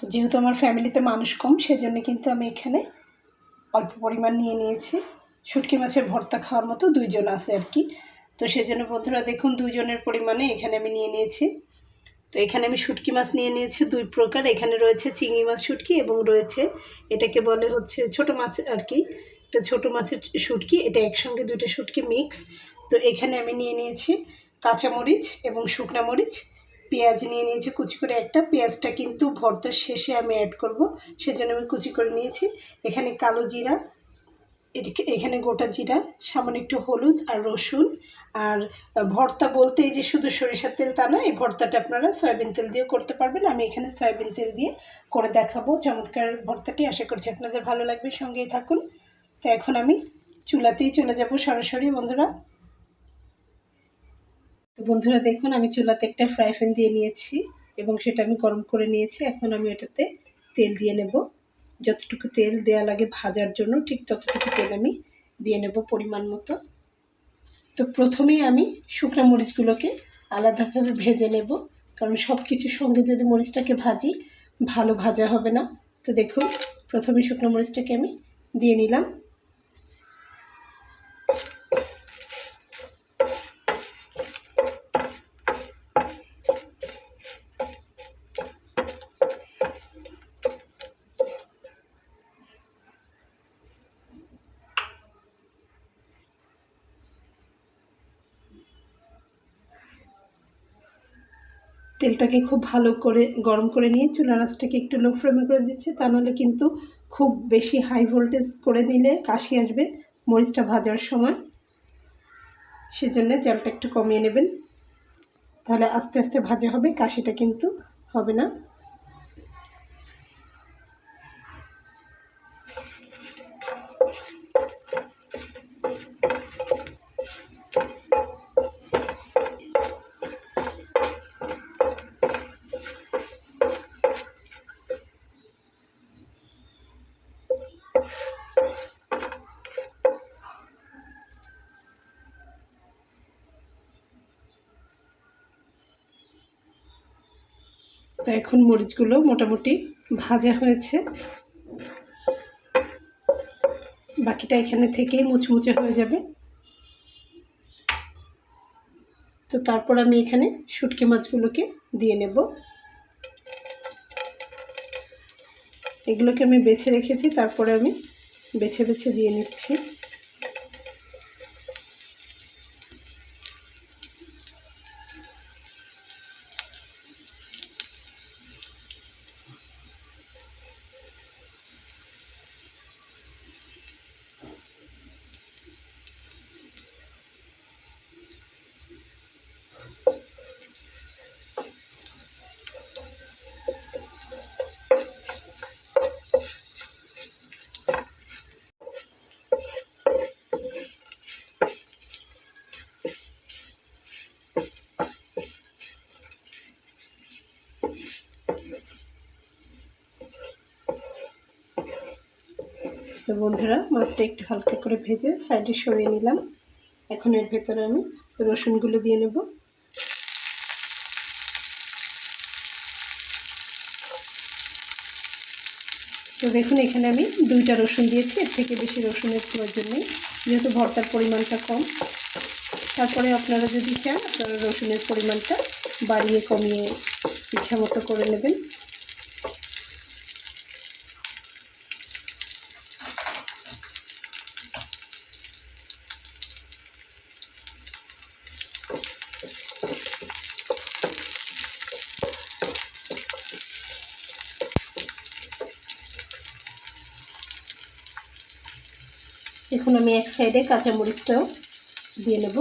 তো যেহেতু আমার ফ্যামিলিতে মানুষ কম, সেজন্য কিন্তু আমি এখানে অল্প পরিমাণ নিয়ে নিয়েছি। শুটকি মাছের ভর্তা খাওয়ার মতো 2 জন আছে আর কি। তো সেজন্য বন্ধুরা দেখুন 2 জনের পরিমাণে এখানে আমি নিয়ে নিয়েছি। তো এখানে আমি শুটকি মাছ নিয়ে নিয়েছি 2 প্রকার। এখানে রয়েছে চিংড়ি মাছ শুটকি এবং রয়েছে এটাকে বলে হচ্ছে ছোটো মাছ আর কি, এটা ছোটো মাছের শুটকি। এটা একসঙ্গে 2টা শুটকি মিক্স। তো এখানে আমি নিয়ে নিয়েছি কাঁচামরিচ এবং শুকনা মরিচ, পেঁয়াজ নিয়ে নিয়েছি কুচি করে একটা। পেঁয়াজটা কিন্তু ভর্তার শেষে আমি অ্যাড করব, সেজন্য আমি কুচি করে নিয়েছি। এখানে কালো জিরা, এখানে গোটা জিরা, সামান্য একটু হলুদ আর রসুন। আর ভর্তা বলতে এই যে শুধু সরিষার তেল তা না, এই ভর্তাটা আপনারা সয়াবিন তেল দিয়েও করতে পারবেন। আমি এখানে সয়াবিন তেল দিয়ে করে দেখাবো চমৎকার ভর্তাটি। আশা করছি আপনাদের ভালো লাগবে, সঙ্গেই থাকুন। তো এখন আমি চুলাতেই চলে যাব সরাসরি বন্ধুরা। তো বন্ধুরা দেখুন আমি চুলাতে একটা ফ্রাই প্যান দিয়ে নিয়েছি এবং সেটা আমি গরম করে নিয়েছি। এখন আমি এটাতে তেল দিয়ে নেব। যতটুকু তেল দেওয়া লাগে ভাজার জন্য ঠিক ততটুকু তেল আমি দিয়ে নেব পরিমাণ মতো। তো প্রথমেই আমি শুকনো মরিচগুলোকে আলাদাভাবে ভেজে নেব, কারণ সব কিছুর সঙ্গে যদি মরিচটাকে ভাজি ভালো ভাজা হবে না। তো দেখুন প্রথমে শুকনো মরিচটাকে আমি দিয়ে নিলাম। তেলটাকে খুব ভালো করে গরম করে নিয়ে চুলার আঁচটাকে একটু লো ফ্লেমে করে দিচ্ছি, তা নাহলে কিন্তু খুব বেশি হাই ভোল্টেজ করে নিলে কাশি আসবে মরিচটা ভাজার সময়। সেজন্য তেলটা একটু কমিয়ে নেবেন, তাহলে আস্তে আস্তে ভাজা হবে, কাশিটা কিন্তু হবে না। তো এখন মরিচগুলো মোটামুটি ভাজা হয়েছে, বাকিটা এখানে থেকেই মুচমুচে হয়ে যাবে। তো তারপর আমি এখানে শুটকি মাছগুলোকে দিয়ে নেব। এগুলোকে আমি বেছে রেখেছি, তারপরে আমি বেছে বেছে দিয়ে নিচ্ছি। তো বন্ধুরা মাছটা একটু হালকা করে ভেজে সাইডে সরিয়ে নিলাম। এখন এর ভেতরে আমি রসুনগুলো দিয়ে নেব। তো দেখুন এখানে আমি 2টা রসুন দিয়েছি, এর থেকে বেশি রসুনের প্রয়োজন নেই যেহেতু ভর্তার পরিমাণটা কম। তারপরে আপনারা যদি চান আপনারা রসুনের পরিমাণটা বাড়িয়ে কমিয়ে ইচ্ছা মতো করে নেবেন। এখন আমি এক সাইডে কাঁচামরিচটাও দিয়ে নেব।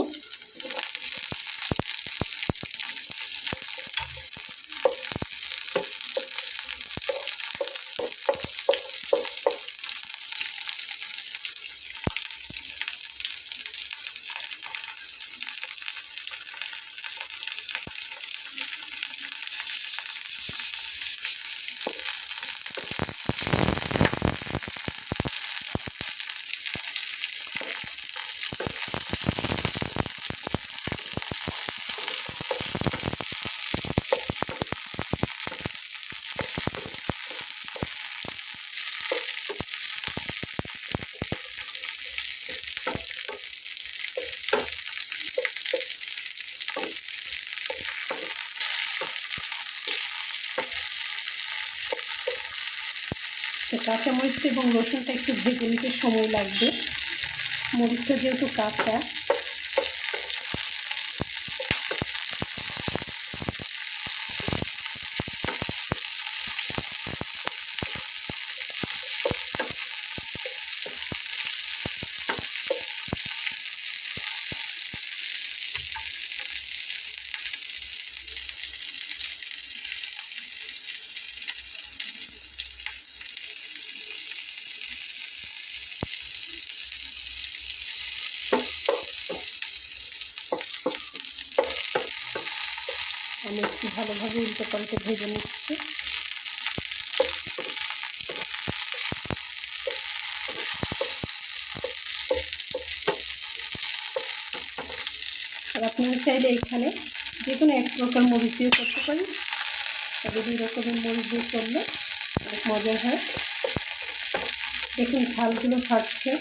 তো কাঁচামরিচটা এবং রসুনটা একটু ভেজে নিতে সময় লাগবে, মরিচটা যেহেতু কাঁচা। আমি একটু ভালোভাবে উল্টো পাল্টে ভেজে নিচ্ছি। আর আপনারা চাইলে এখানে যে কোনো এক প্রকার মরিচ দিয়ে করতে পারেন, তবে 2 রকমের মরিচ দিয়ে করলে অনেক মজার হয়। দেখুন ঝালগুলো ফাটছে।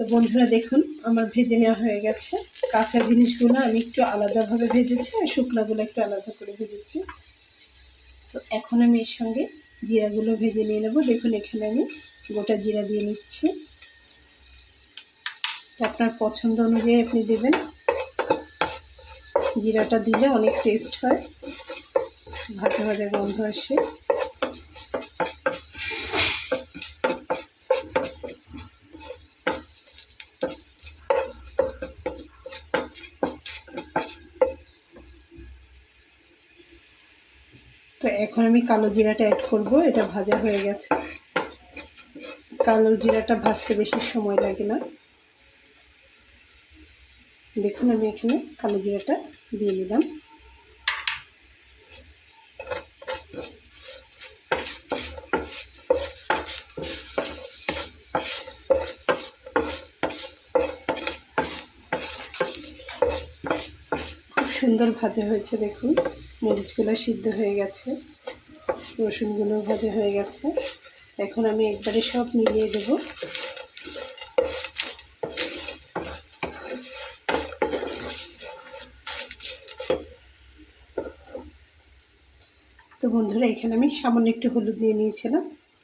তো বন্ধুরা দেখুন আমার ভেজে নেওয়া হয়ে গেছে। কাঁচা জিনিসগুলো আমি একটু আলাদাভাবে ভেজেছি আর শুকনাগুলো একটু আলাদা করে ভেজেছি। তো এখন আমি এর সঙ্গে জিরাগুলো ভেজে নিয়ে নেব। দেখুন এখানে আমি গোটা জিরা দিয়ে নিচ্ছি। আপনার পছন্দ অনুযায়ী আপনি দেবেন। জিরাটা দিলে অনেক টেস্ট হয়, ভাজা ভাজা গন্ধ আসে। তো এখন আমি কালো জিরাটা অ্যাড করব। এটা ভাজা হয়ে গেছে। কালো জিরাটা ভাজতে বেশি সময় লাগে না। দেখুন আমি এখানে কালো জিরাটা দিয়ে দিলাম। খুব সুন্দর ভাজা হয়েছে। দেখুন মরিচগুলো সিদ্ধ হয়ে গেছে, রসুনগুলো ভাজা হয়ে গেছে। এখন আমি একবারে সব মিলিয়ে দেব। তো বন্ধুরা এখানে আমি সামান্য একটু হলুদ নিয়ে নিয়েছিলাম,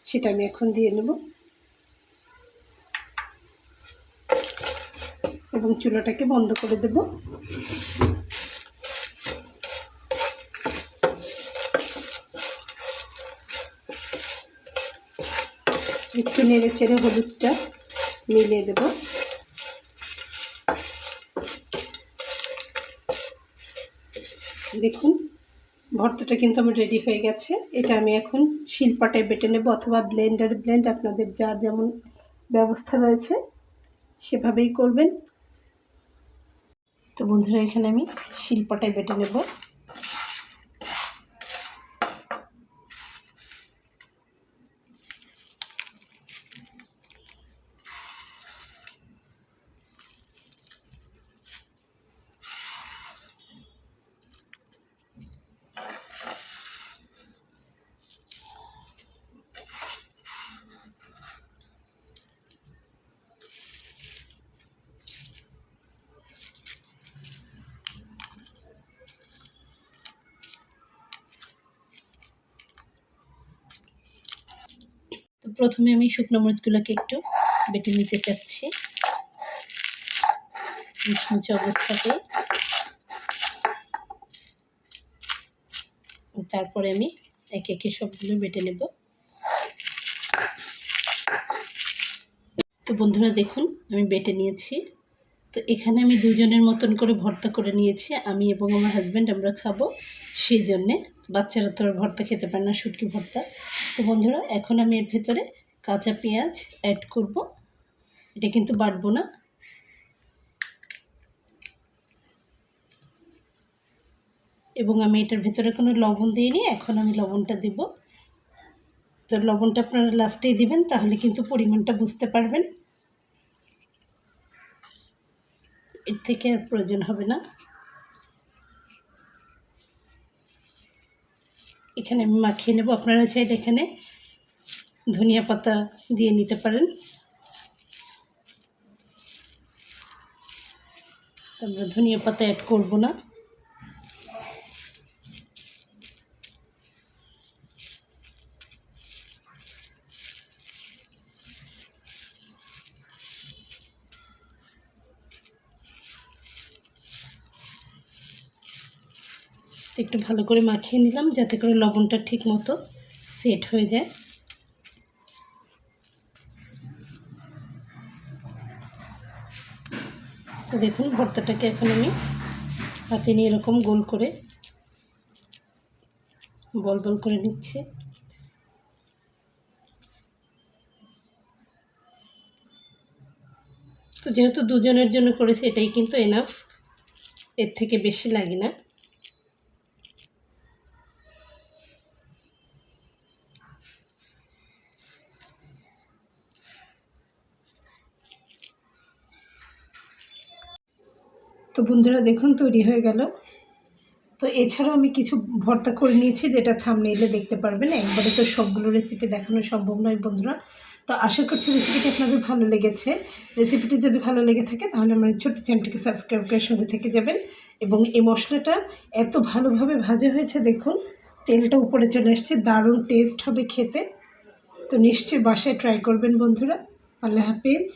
সেটা আমি এখন দিয়ে নেব এবং চুলাটাকে বন্ধ করে দেব। একটু নেড়ে চেড়ে হলুদটা মিলিয়ে দেব। দেখুন ভর্তাটা কিন্তু আমার রেডি হয়ে গেছে। এটা আমি এখন শিলপাটায় বেটে নেব অথবা ব্লেন্ড, আপনাদের যার যেমন ব্যবস্থা রয়েছে সেভাবেই করবেন। তো বন্ধুরা এখানে আমি শিলপাটায় বেটে নেব। তো প্রথমে আমি শুকনো মরিচগুলোকে একটু বেটে নিতে চাচ্ছি মুচমুচে অবস্থাতে। তারপরে আমি একে একে সবগুলো বেটে নেব। তো বন্ধুরা দেখুন আমি বেটে নিয়েছি। তো এখানে আমি 2 জনের মতন করে ভর্তা করে নিয়েছি। আমি এবং আমার হাজব্যান্ড আমরা খাবো, সেই জন্যে। বাচ্চারা তো আর ভর্তা খেতে পারে না, শুটকি ভর্তা। তো বন্ধুরা এখন আমি এর ভেতরে কাঁচা পেঁয়াজ অ্যাড করব। এটা কিন্তু বাটবো না। এবং আমি এটার ভিতরে কোনো লবণ দিইনি। এখন আমি লবণটা দেব। তো লবণটা আপনারা লাস্টেই দিবেন, তাহলে কিন্তু পরিমাণটা বুঝতে পারবেন। এর থেকে আর প্রয়োজন হবে না। এখানে আমি মাখিয়ে নেব। আপনারা চাইলে এখানে ধনিয়া পাতা দিয়ে নিতে পারেন। আমরা ধনিয়া পাতা অ্যাড করব না। একটু ভালো করে মাখিয়ে নিলাম যাতে করে লবণটা ঠিক মতো সেট হয়ে যায়। তো দেখুন ভর্তাটাকে এখন আমি হাতে নিয়ে এরকম গোল করে বল বল করে নিচ্ছি। তো যেহেতু দুজনের জন্য করেছি এটাই কিন্তু এনাফ, এর থেকে বেশি লাগে না। তো বন্ধুরা দেখুন তৈরি হয়ে গেল। তো এছাড়াও আমি কিছু ভর্তা করে নিয়েছি যেটা থাম্বনেইলে দেখতে পারবেন। একবারে তো সবগুলো রেসিপি দেখানো সম্ভব নয় বন্ধুরা। তো আশা করছি রেসিপিটি আপনাদের ভালো লেগেছে। রেসিপিটি যদি ভালো লেগে থাকে তাহলে আমার ছোট্ট চ্যানেলটিকে সাবস্ক্রাইব করে সঙ্গে থেকে যাবেন। এবং এই মশলাটা এত ভালোভাবে ভাজা হয়েছে, দেখুন তেলটা উপরে চলে আসছে, দারুণ টেস্ট হবে খেতে। তো নিশ্চয়ই বাসায় ট্রাই করবেন বন্ধুরা। আল্লাহ হাফেজ।